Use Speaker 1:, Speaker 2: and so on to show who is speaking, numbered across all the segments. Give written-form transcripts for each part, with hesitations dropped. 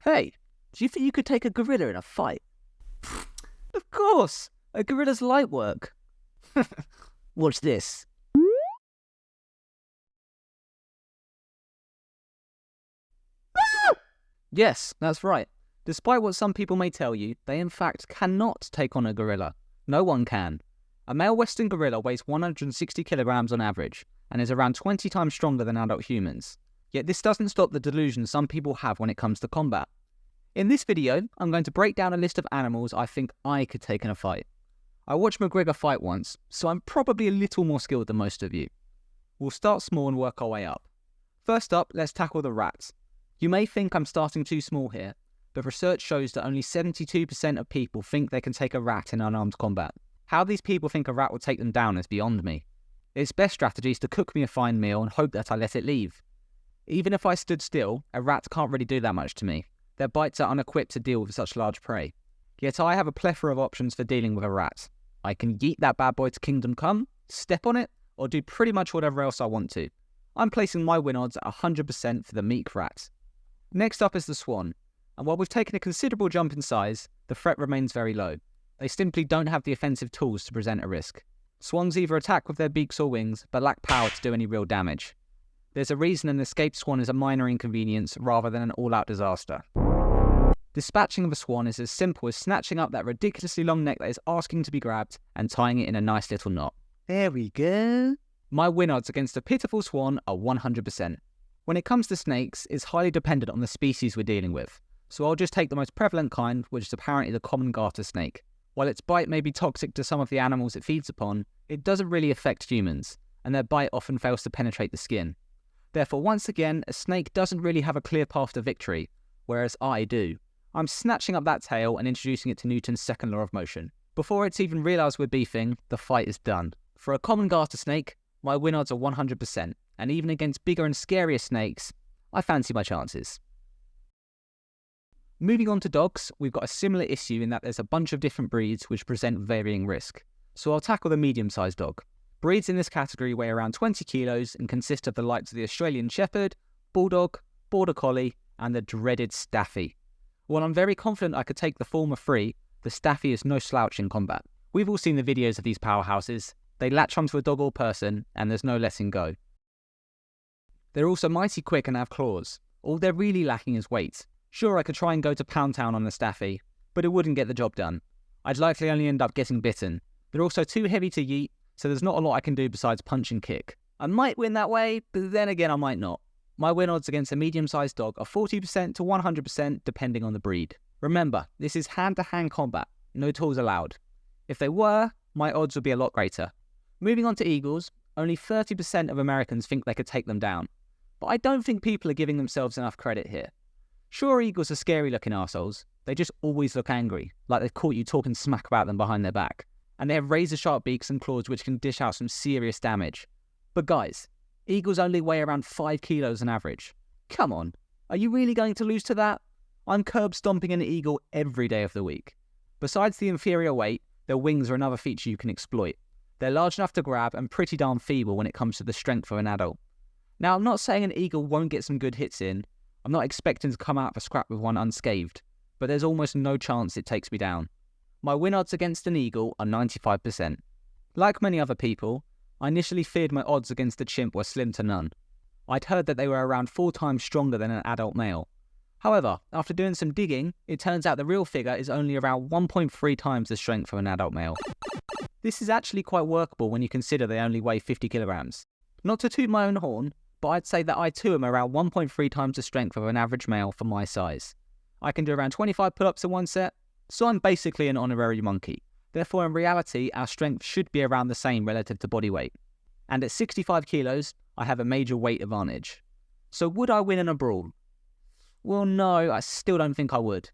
Speaker 1: Hey, do you think you could take a gorilla in a fight? Of course! A gorilla's light work. Watch this. Yes, that's right. Despite what some people may tell you, they in fact cannot take on a gorilla. No one can. A male Western gorilla weighs 160 kilograms on average, and is around 20 times stronger than adult humans. Yet this doesn't stop the delusion some people have when it comes to combat. In this video, I'm going to break down a list of animals I think I could take in a fight. I watched McGregor fight once, so I'm probably a little more skilled than most of you. We'll start small and work our way up. First up, let's tackle the rats. You may think I'm starting too small here, but research shows that only 72% of people think they can take a rat in unarmed combat. How these people think a rat will take them down is beyond me. Its best strategy is to cook me a fine meal and hope that I let it leave. Even if I stood still, a rat can't really do that much to me. Their bites are unequipped to deal with such large prey. Yet I have a plethora of options for dealing with a rat. I can yeet that bad boy to kingdom come, step on it, or do pretty much whatever else I want to. I'm placing my win odds at 100% for the meek rat. Next up is the swan, and while we've taken a considerable jump in size, the threat remains very low. They simply don't have the offensive tools to present a risk. Swans either attack with their beaks or wings, but lack power to do any real damage. There's a reason an escaped swan is a minor inconvenience rather than an all-out disaster. Dispatching of a swan is as simple as snatching up that ridiculously long neck that is asking to be grabbed and tying it in a nice little knot. There we go. My win odds against a pitiful swan are 100%. When it comes to snakes, it's highly dependent on the species we're dealing with, so I'll just take the most prevalent kind, which is apparently the common garter snake. While its bite may be toxic to some of the animals it feeds upon, it doesn't really affect humans, and their bite often fails to penetrate the skin. Therefore, once again, a snake doesn't really have a clear path to victory, whereas I do. I'm snatching up that tail and introducing it to Newton's second law of motion. Before it's even realised we're beefing, the fight is done. For a common garter snake, my win odds are 100%, and even against bigger and scarier snakes, I fancy my chances. Moving on to dogs, we've got a similar issue in that there's a bunch of different breeds which present varying risk. So I'll tackle the medium-sized dog. Breeds in this category weigh around 20 kilos and consist of the likes of the Australian Shepherd, Bulldog, Border Collie, and the dreaded Staffy. While I'm very confident I could take the former free, the Staffy is no slouch in combat. We've all seen the videos of these powerhouses. They latch onto a dog or person, and there's no letting go. They're also mighty quick and have claws. All they're really lacking is weight. Sure, I could try and go to Pound Town on the Staffy, but it wouldn't get the job done. I'd likely only end up getting bitten. They're also too heavy to yeet, so there's not a lot I can do besides punch and kick. I might win that way, but then again I might not. My win odds against a medium-sized dog are 40% to 100% depending on the breed. Remember, this is hand-to-hand combat, no tools allowed. If they were, my odds would be a lot greater. Moving on to eagles, only 30% of Americans think they could take them down. But I don't think people are giving themselves enough credit here. Sure, eagles are scary-looking arseholes. They just always look angry, like they've caught you talking smack about them behind their back. And they have razor-sharp beaks and claws which can dish out some serious damage. But guys, eagles only weigh around 5 kilos on average. Come on, are you really going to lose to that? I'm curb-stomping an eagle every day of the week. Besides the inferior weight, their wings are another feature you can exploit. They're large enough to grab and pretty darn feeble when it comes to the strength of an adult. Now, I'm not saying an eagle won't get some good hits in. I'm not expecting to come out of a scrap with one unscathed, but there's almost no chance it takes me down. My win odds against an eagle are 95%. Like many other people, I initially feared my odds against a chimp were slim to none. I'd heard that they were around 4 times stronger than an adult male. However, after doing some digging, it turns out the real figure is only around 1.3 times the strength of an adult male. This is actually quite workable when you consider they only weigh 50 kilograms. Not to toot my own horn, but I'd say that I too am around 1.3 times the strength of an average male for my size. I can do around 25 pull-ups in one set, so I'm basically an honorary monkey. Therefore, in reality, our strength should be around the same relative to body weight. And at 65 kilos, I have a major weight advantage. So would I win in a brawl? Well, no, I still don't think I would.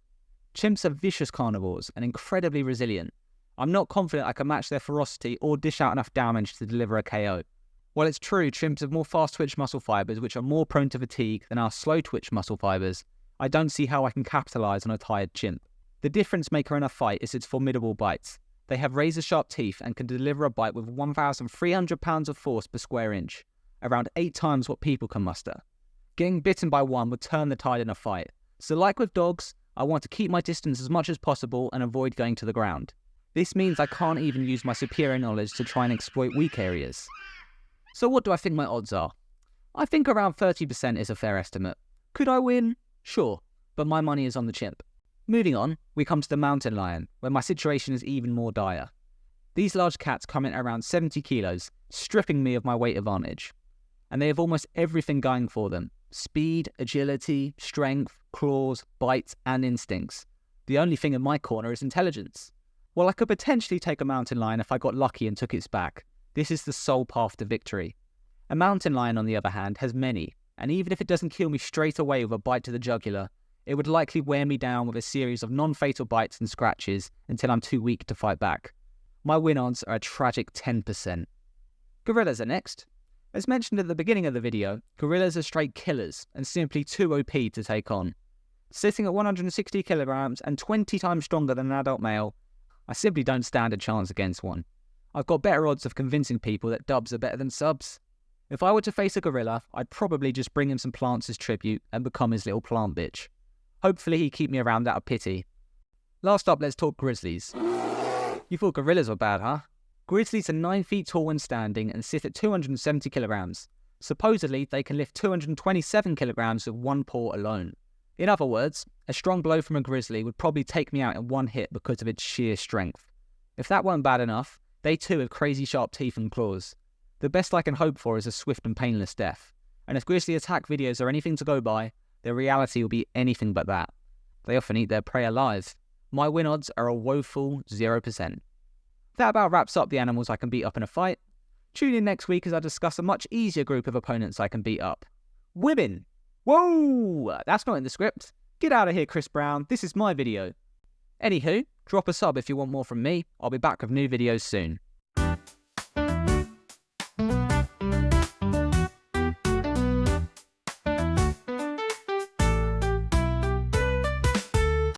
Speaker 1: Chimps are vicious carnivores and incredibly resilient. I'm not confident I can match their ferocity or dish out enough damage to deliver a KO. While it's true chimps have more fast-twitch muscle fibers which are more prone to fatigue than our slow-twitch muscle fibers, I don't see how I can capitalise on a tired chimp. The difference maker in a fight is its formidable bites. They have razor-sharp teeth and can deliver a bite with 1,300 pounds of force per square inch, around 8 times what people can muster. Getting bitten by one would turn the tide in a fight, So like with dogs, I want to keep my distance as much as possible and avoid going to the ground. This means I can't even use my superior knowledge to try and exploit weak areas. So what do I think my odds are? I think around 30% is a fair estimate. Could I win? Sure, but my money is on the chimp. Moving on, we come to the mountain lion, where my situation is even more dire. These large cats come in at around 70 kilos, stripping me of my weight advantage. And they have almost everything going for them. Speed, agility, strength, claws, bites, and instincts. The only thing in my corner is intelligence. While I could potentially take a mountain lion if I got lucky and took its back, this is the sole path to victory. A mountain lion, on the other hand, has many, and even if it doesn't kill me straight away with a bite to the jugular, it would likely wear me down with a series of non-fatal bites and scratches until I'm too weak to fight back. My win odds are a tragic 10%. Gorillas are next. As mentioned at the beginning of the video, gorillas are straight killers and simply too OP to take on. Sitting at 160 kilograms and 20 times stronger than an adult male, I simply don't stand a chance against one. I've got better odds of convincing people that dubs are better than subs. If I were to face a gorilla, I'd probably just bring him some plants as tribute and become his little plant bitch. Hopefully he'd keep me around out of pity. Last up, let's talk grizzlies. You thought gorillas were bad, huh? Grizzlies are 9 feet tall when standing and sit at 270 kilograms. Supposedly, they can lift 227 kilograms with one paw alone. In other words, a strong blow from a grizzly would probably take me out in one hit because of its sheer strength. If that weren't bad enough, they too have crazy sharp teeth and claws. The best I can hope for is a swift and painless death. And if grizzly attack videos are anything to go by, their reality will be anything but that. They often eat their prey alive. My win odds are a woeful 0%. That about wraps up the animals I can beat up in a fight. Tune in next week as I discuss a much easier group of opponents I can beat up. Women! Whoa! That's not in the script. Get out of here, Chris Brown. This is my video. Anywho, drop a sub if you want more from me. I'll be back with new videos soon.